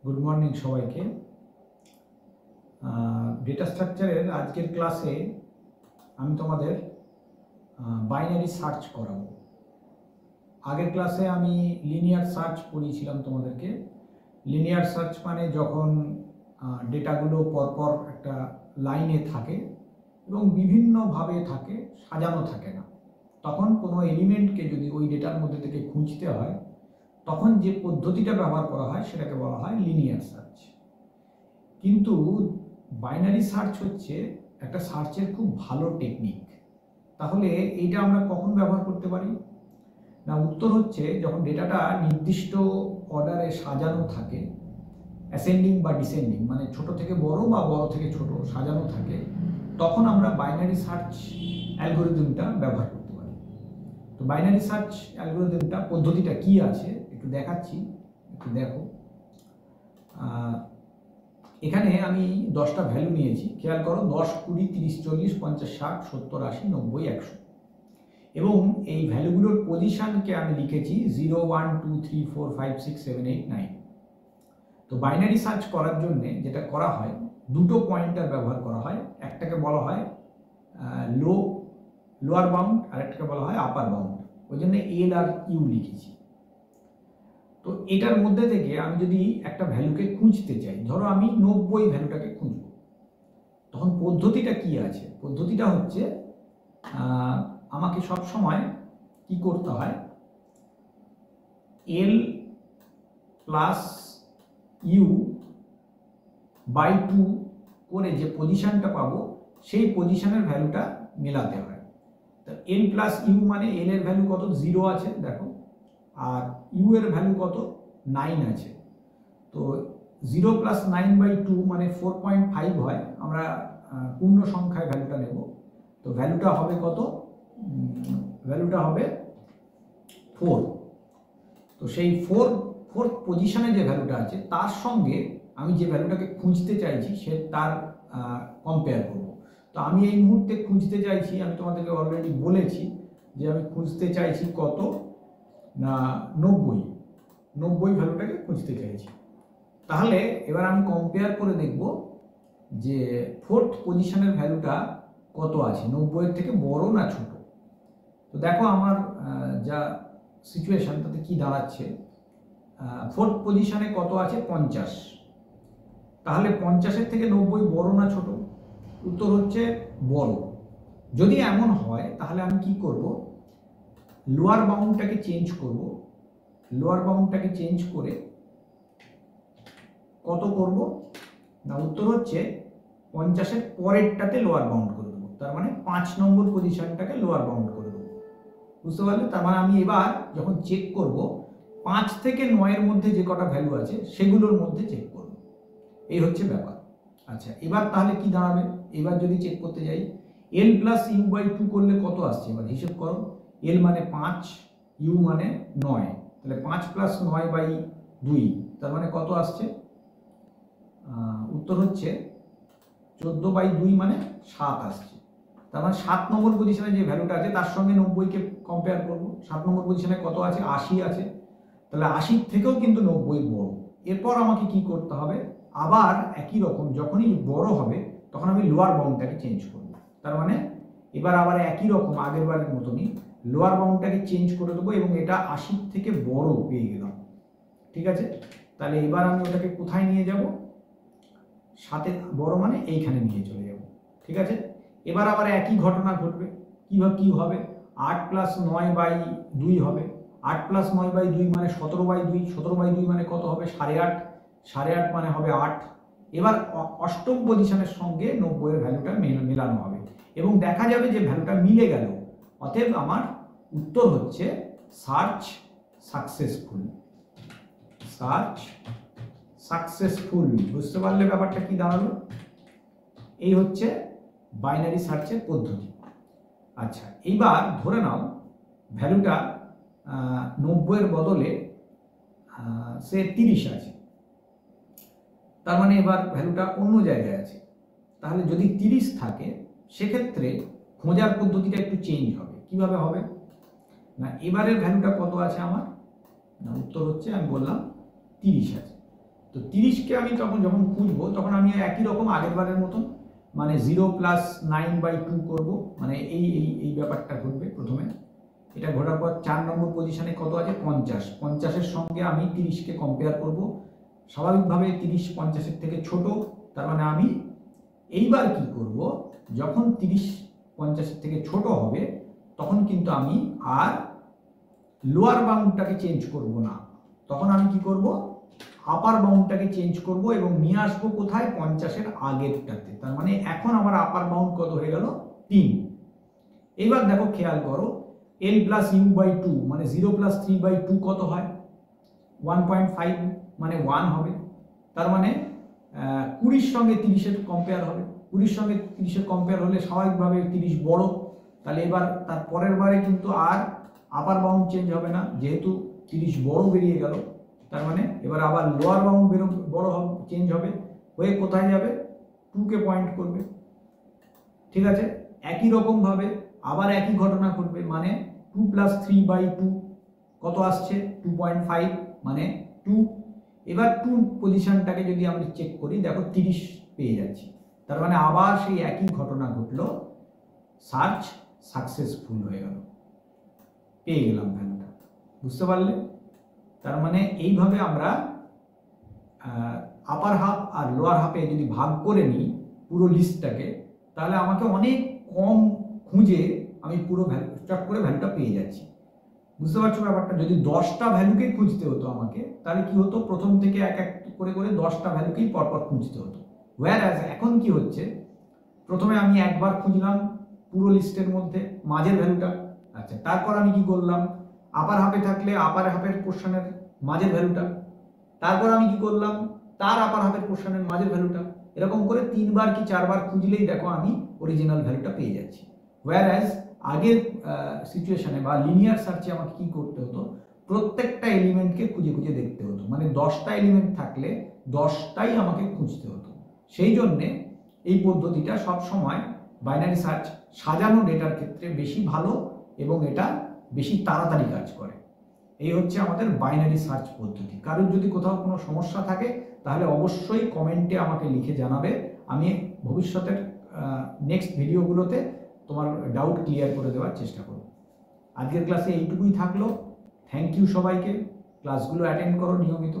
Good morning সবাইকে। Data স্ট্রাকচারের আজকের ক্লাসে আমি তোমাদের বাইনারি সার্চ করাবো। আগের ক্লাসে আমি লিনিয়ার সার্চ পড়িয়েছিলাম তোমাদেরকে। লিনিয়ার সার্চ মানে যখন ডেটাগুলো পরপর একটা লাইনে থাকে এবং বিভিন্নভাবে থাকে, সাজানো থাকে না, তখন কোনো এলিমেন্টকে যদি ওই ডেটার মধ্যে থেকে খুঁজতে হয় তখন যে পদ্ধতিটা ব্যবহার করা হয় সেটাকে বলা হয় লিনিয়ার সার্চ। কিন্তু বাইনারি সার্চ হচ্ছে একটা সার্চের খুব ভালো টেকনিক। তাহলে এইটা আমরা কখন ব্যবহার করতে পারি? না, উত্তর হচ্ছে যখন ডেটাটা নির্দিষ্ট অর্ডারে সাজানো থাকে, অ্যাসেন্ডিং বা ডিসেন্ডিং, মানে ছোট থেকে বড় বা বড় থেকে ছোট সাজানো থাকে, তখন আমরা বাইনারি সার্চ অ্যালগোরিদমটা ব্যবহার করতে পারি। তো বাইনারি সার্চ অ্যালগোরিদমটা পদ্ধতিটা কি আছে একটু দেখাচ্ছি, একটু দেখো। এখানে আমি 10টা ভ্যালু নিয়েছি, খেয়াল করো, 10, 20, 30, 40, 50, 60, 70, 80, 90, 100 এবং এই ভ্যালুগুলোর পজিশনকে আমি লিখেছি 0, 1, 2, 3, 4, 5, 6, 7, 8, 9। তো বাইনারি সার্চ করার জন্য যেটা করা হয়, দুটো পয়েন্টার ব্যবহার করা হয়। একটাকে বলা হয় লোয়ার বাউন্ড আর একটাকে বলা হয় আপার বাউন্ড। ওই জন্য এল আর ইউ লিখেছি। তো এটার মধ্যে থেকে আমি যদি একটা ভ্যালুকে খুঁজতে চাই, ধরো আমি 90 ভ্যালুটাকে খুঁজব, তখন পদ্ধতিটা কি আছে? পদ্ধতিটা হচ্ছে আমাকে সব সময় কি করতে হয়, এল প্লাস ইউ বাই 2 করে যে পজিশনটা পাবো সেই পজিশনের ভ্যালুটা মেলাতে হয়। তো এল প্লাস ইউ মানে এল এর ভ্যালু কত? 0 আছে, দেখো, আর ইউ এর ভ্যালু কত? 9 আছে। তো 0 প্লাস 9/2 মানে 4.5 হয়। আমরা পূর্ণ সংখ্যায় ভ্যালুটা নেব। তো ভ্যালুটা হবে কত? ভ্যালুটা হবে 4। তো সেই ফোর্থ পজিশনে যে ভ্যালুটা আছে তার সঙ্গে আমি যে ভ্যালুটাকে খুঁজতে চাইছি সে তার কম্পেয়ার করব। তো আমি এই মুহূর্তে খুঁজতে চাইছি, আমি তোমাদেরকে অলরেডি বলেছি যে আমি খুঁজতে চাইছি কত না 90 ভ্যালুটাকে খুঁজতে চাইছি। তাহলে এবার আমি কম্পেয়ার করে দেখব যে ফোর্থ পজিশনের ভ্যালুটা কত আছে, 90 থেকে বড় না ছোট। তো দেখো আমার যা সিচুয়েশন তাতে কি দাঁড়াচ্ছে, ফোর্থ পজিশনে কত আছে? 50। তাহলে 50-এর থেকে 90 বড় না ছোট? উত্তর হচ্ছে বড়। যদি এমন হয় তাহলে আমি কি করব, লোয়ার বাউন্ডটাকে চেঞ্জ করব। লোয়ার বাউন্ডটাকে চেঞ্জ করে কত করব না, উত্তর হচ্ছে 50-এর পরেরটাতে লোয়ার বাউন্ড করে দেবো। তার মানে 5 নম্বর পজিশনটাকে লোয়ার বাউন্ড করে দেবো। বুঝতে পারলে? তার মানে আমি এবার যখন চেক করব 5 থেকে 9-এর মধ্যে যে কটা ভ্যালু আছে সেগুলোর মধ্যে চেক করব। এই হচ্ছে ব্যাপার। আচ্ছা, এবার তাহলে কি দাঁড়াবে? এবার যদি চেক করতে যাই, এল প্লাস ইউ বাই 2 করলে কত আসছে? এবার হিসেব করো। এল মানে 5, ইউ মানে 9, তাহলে 5 প্লাস 9/2, তার মানে কত আসছে? উত্তর হচ্ছে 14/2 মানে 7 আসছে। তার মানে 7 নম্বর পজিশনে যে ভ্যালুটা আছে তার সঙ্গে 90কে কম্পেয়ার করব। 7 নম্বর পজিশনে কত আছে? 80 আছে। তাহলে 80 থেকেও কিন্তু 90 বড়। এরপর আমাকে কি করতে হবে? আবার একই রকম, যখনই বড় হবে তখন আমি লোয়ার বাউন্ডটাকে চেঞ্জ করব। তার মানে এবার আবার একই রকম আগের বারের মতনই লোয়ার বাউন্ডটাকে চেঞ্জ করে দেবো এবং এটা 80 থেকে বড় পেয়ে গেলাম। ঠিক আছে, তাহলে এবার আমি ওটাকে কোথায় নিয়ে যাব? 7 বড় মানে এইখানে নিয়ে চলে যাব। ঠিক আছে, এবার আবার একই ঘটনা ঘটবে। কি হবে? 8 প্লাস 9/2 হবে। 8 প্লাস 9/2 মানে 17/2। 17/2 মানে কত হবে? 8.5। 8.5 মানে হবে 8। এবার অষ্টম পজিশনের সঙ্গে 90-এর ভ্যালুটা মেলানো হবে এবং দেখা যাবে যে ভ্যালুটা মিলে গেল। অতএব আমার উত্তর হচ্ছে সার্চ সাকসেসফুল। Search successful. বুঝতে পারলে ব্যাপারটা কি দাঁড়ালো? এই হচ্ছে বাইনারি সার্চের পদ্ধতি। আচ্ছা, এইবার ধরে নাও ভ্যালুটা 90-এর বদলে সে 30 আছে। তার মানে এবার ভ্যালুটা অন্য জায়গায় আছে। তাহলে যদি 30 থাকে সেক্ষেত্রে খোঁজার পদ্ধতিটা একটু চেঞ্জ হবে। কিভাবে হবে না, এবারের ভ্যালুটা কত আছে আমার? না, উত্তর হচ্ছে আমি বললাম 30 আছে। তো 30কে আমি তখন যখন খুঁজবো তখন আমি একই রকম আগের বারের মতন মানে 0 + 9/2 করবো, মানে এই ব্যাপারটা ঘটবে প্রথমে। এটা ঘটার পর 4 নম্বর পজিশনে কত আছে 50, 50-এর সঙ্গে আমি 30কে কম্পেয়ার করব। স্বাভাবিকভাবে 30 50-এর থেকে ছোট, তার মানে আমি এইবার কি করব, যখন 30 50-এর থেকে ছোট হবে তখন কিন্তু আমি আর লোয়ার বাউন্ডটাকে চেঞ্জ করব না, তখন আমি কি করব, আপার বাউন্ডটাকে চেঞ্জ করব এবং নিয়ে আসবো কোথায় 50-এর আগেরটাতে। তার মানে এখন আমার আপার বাউন্ড কত হয়ে গেল 3। এবার দেখো খেয়াল করো l + u/2 মানে 0 + 3/2 কত হয় 1.5, মানে 1 হবে। তার মানে 20-এর সঙ্গে 30-এর কম্পেয়ার হবে, 20-এর সঙ্গে 30-এর কম্পেয়ার হলে স্বাভাবিকভাবে 30 বড়, তাহলে এবার তার পরের বারে কিন্তু আর আপার বাউন্ড চেঞ্জ হবে না, যেহেতু 30 বড় বেরিয়ে গেল। তার মানে এবার আবার লোয়ার বাউন্ড বড় হবে, চেঞ্জ হবে, হয়ে কোথায় যাবে 2কে পয়েন্ট করবে। ঠিক আছে, একই রকমভাবে আবার একই ঘটনা ঘটবে, মানে 2 + 3/2 কত আসছে 2.5, মানে 2। এবার 2 পজিশনটাকে যদি আমরা চেক করি, দেখো 30 পেয়ে যাচ্ছি। তার মানে আবার সেই একই ঘটনা ঘটলো, সার্চ সাকসেসফুল হয়ে গেল, পেয়ে গেলাম ভ্যালুটা। বুঝতে পারলে? তার মানে এইভাবে আমরা আপার হাফ আর লোয়ার হাফে যদি ভাগ করে নিই পুরো লিস্টটাকে, তাহলে আমাকে অনেক কম খুঁজে আমি পুরো ভ্যালু চট করে ভ্যালুটা পেয়ে যাচ্ছি। বুঝতে পারছো ব্যাপারটা? যদি 10টা ভ্যালুকে খুঁজতে হতো আমাকে, তাহলে কি হতো, প্রথম থেকে এক এক করে করে 10টা ভ্যালুকেই পরপর খুঁজতে হতো। ওয়্যারঅ্যাজ এখন কি হচ্ছে, প্রথমে আমি একবার খুঁজলাম পুরো লিস্টের মধ্যে মাঝের ভ্যালুটা, আচ্ছা, তারপর আমি কি করলাম, আপার হাফে থাকলে আপার হাফের পোর্শনের মাঝের ভ্যালুটা, তারপর আমি কি করলাম তার আপার হাফের পোর্শনের মাঝের ভ্যালুটা, এরকম করে 3বার কি 4বার খুঁজলেই দেখো আমি অরিজিনাল ভ্যালুটা পেয়ে যাচ্ছি। ওয়্যারঅ্যাজ আগের সিচুয়েশনে বা লিনিয়ার সার্চে আমাকে কি করতে হতো, প্রত্যেকটা এলিমেন্টকে খুঁজে খুঁজে দেখতে হতো, মানে 10টা এলিমেন্ট থাকলে 10টাই আমাকে খুঁজতে হতো। সেই জন্যে এই পদ্ধতিটা সব সময় বাইনারি সার্চ সাজানো ডেটার ক্ষেত্রে বেশি ভালো এবং এটা বেশি তাড়াতাড়ি কাজ করে। এই হচ্ছে আমাদের বাইনারি সার্চ পদ্ধতি। কারোর যদি কোথাও কোনো সমস্যা থাকে তাহলে অবশ্যই কমেন্টে আমাকে লিখে জানাবে, আমি ভবিষ্যতের নেক্সট ভিডিওগুলোতে তোমার ডাউট ক্লিয়ার করে দেওয়ার চেষ্টা করব। আজকের ক্লাসে এইটুকুই থাকলো। থ্যাংক ইউ সবাইকে, ক্লাসগুলো অ্যাটেন্ড করো নিয়মিত।